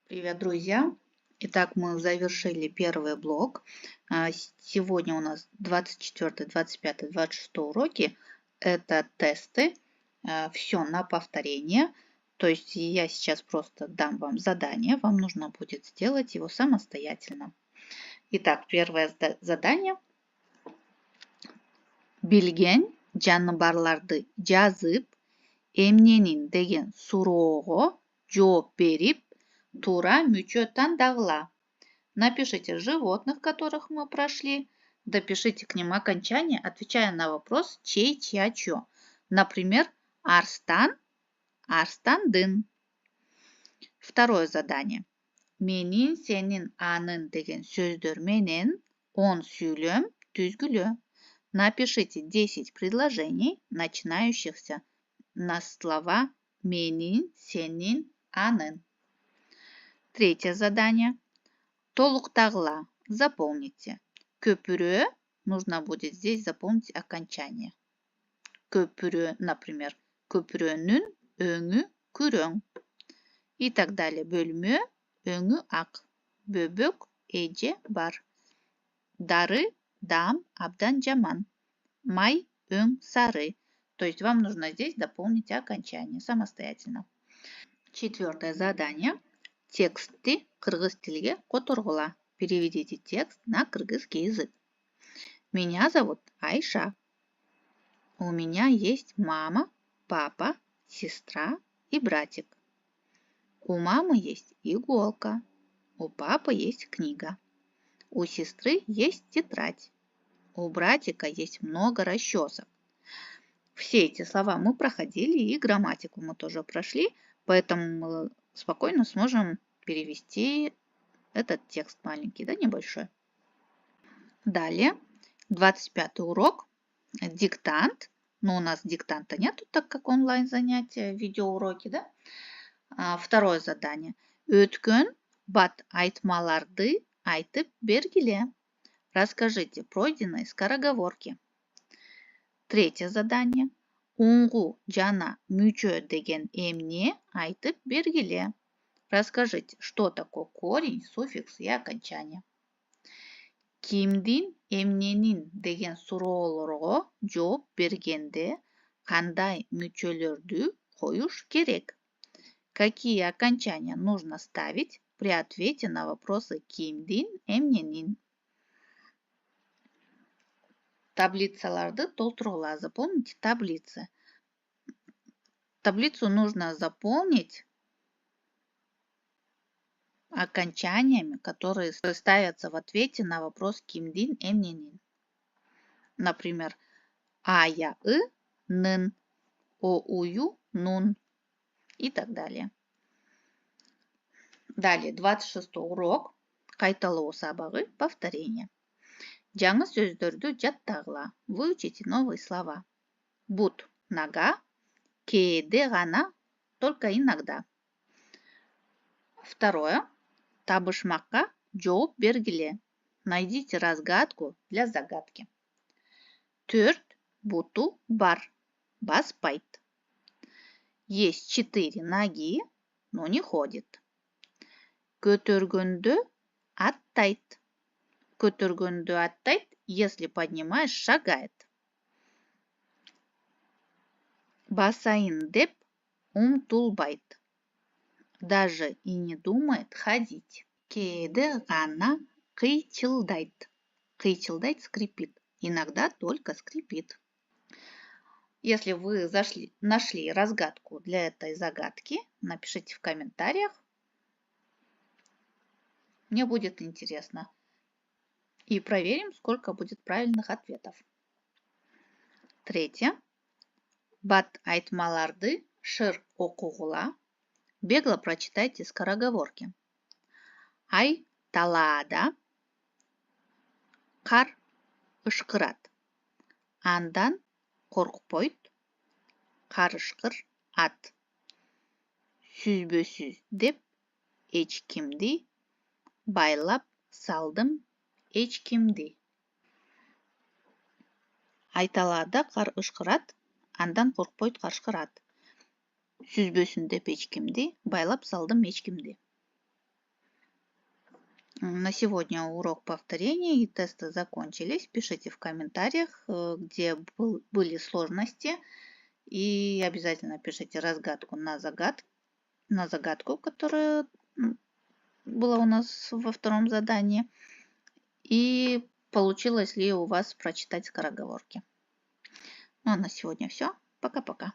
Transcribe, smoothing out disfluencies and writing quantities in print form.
Привет, друзья! Итак, мы завершили первый блок. Сегодня у нас 24, 25, 26 уроки. Это тесты. Все на повторение. То есть я сейчас просто дам вам задание. Вам нужно будет сделать его самостоятельно. Итак, первое задание. Билген жаныбарларды жазып, эмненин деген суроого жооп берип, тура мүчө тандагыла. Напишите животных, которых мы прошли. Допишите к ним окончание, отвечая на вопрос чей, чья, чье. Например, арстан, арстандын. Второе задание. Менин, сенин, анын деген сөздөр менен он сүйлөм түзгүлө. Напишите 10 предложений, начинающихся на слова менин, сенин, анын. Третье задание. Толуктагыла. Заполните. Көпүрө. Нужно будет здесь заполнить окончание. Көпүрө, например, көпүрөнүн өңү күрөң. И так далее. Бөлмө, өңү ак. Бөбөк, эже бар. Дары, дам, абдан жаман. Май, өң сары. То есть вам нужно здесь дополнить окончание самостоятельно. Четвертое задание. Тексты кыргыз тилге которгула. Переведите текст на кыргызский язык. Меня зовут Айша. У меня есть мама, папа, сестра и братик. У мамы есть иголка. У папы есть книга. У сестры есть тетрадь. У братика есть много расчесок. Все эти слова мы проходили, и грамматику мы тоже прошли, поэтому мы спокойно сможем перевести этот текст маленький, да, небольшой. Далее, 25 урок, диктант. Но у нас диктанта нету, так как онлайн занятия, видеоуроки, да. Второе задание. Өткөн бат айтмаларды айтып бергиле. Расскажите пройденные скороговорки. Третье задание. Уңгу жана мүчө деген эмне айтып бергиле. Расскажите, что такое корень, суффикс и окончание. Кимдин, эмненин деген суроолорго жооп бергенде кандай мүчөлөрдү коюш керек? Какие окончания нужно ставить при ответе на вопросы кимдин, эмненин? Таблицаларды толтургула. Заполните таблицы. Таблицу нужно заполнить окончаниями, которые ставятся в ответе на вопрос кимдин, эмненин. Например, ая, нын, оую, нун и так далее. Далее, 26 урок. Кайталоо сабагы, повторение. Жаңы сөздөрдү жаттагыла. Выучите новые слова. Бут, нога, кээде гана, только иногда. Второе. Табышмакка жооп бергиле. Найдите разгадку для загадки. Төрт буту бар. Баспайт. Есть 4 ноги, но не ходит. Көтөргөндө аттайт. Көтөргөндө аттайт, если поднимаешь, шагает. Басайын деп умтулбайт. Даже и не думает ходить. Кээде гана кыйчылдайт. Кыйчылдайт скрипит. Иногда только скрипит. Если вы нашли разгадку для этой загадки, напишите в комментариях. Мне будет интересно. И проверим, сколько будет правильных ответов. Третье. Бат айтмаларды шыр окугула. Бегло прочитайте скороговорки. Ай талаада. Кар ышкырат. Андан коркпойт. Карышкыр ат. Сүзбөсүз деп эчкимди байлап салдым эчкимди. Айталаада кар ышкырат, андан коркпойт карышкыр. Сүзбөсүн деп эчкимди байлап салдым эчкимди. 25 урок. Кайталоо сабагы, повторение. Жаңы сөздөрдү жаттагыла. Выучите новые слова. Бут, нога, кээде гана, только иногда. Таблицаларды толтургула. Заполните таблицы. На сегодня урок повторения и тесты закончились. Пишите в комментариях, где были сложности. И обязательно пишите разгадку на загадку, которая была у нас во втором задании. И получилось ли у вас прочитать скороговорки. Ну а на сегодня все. Пока-пока.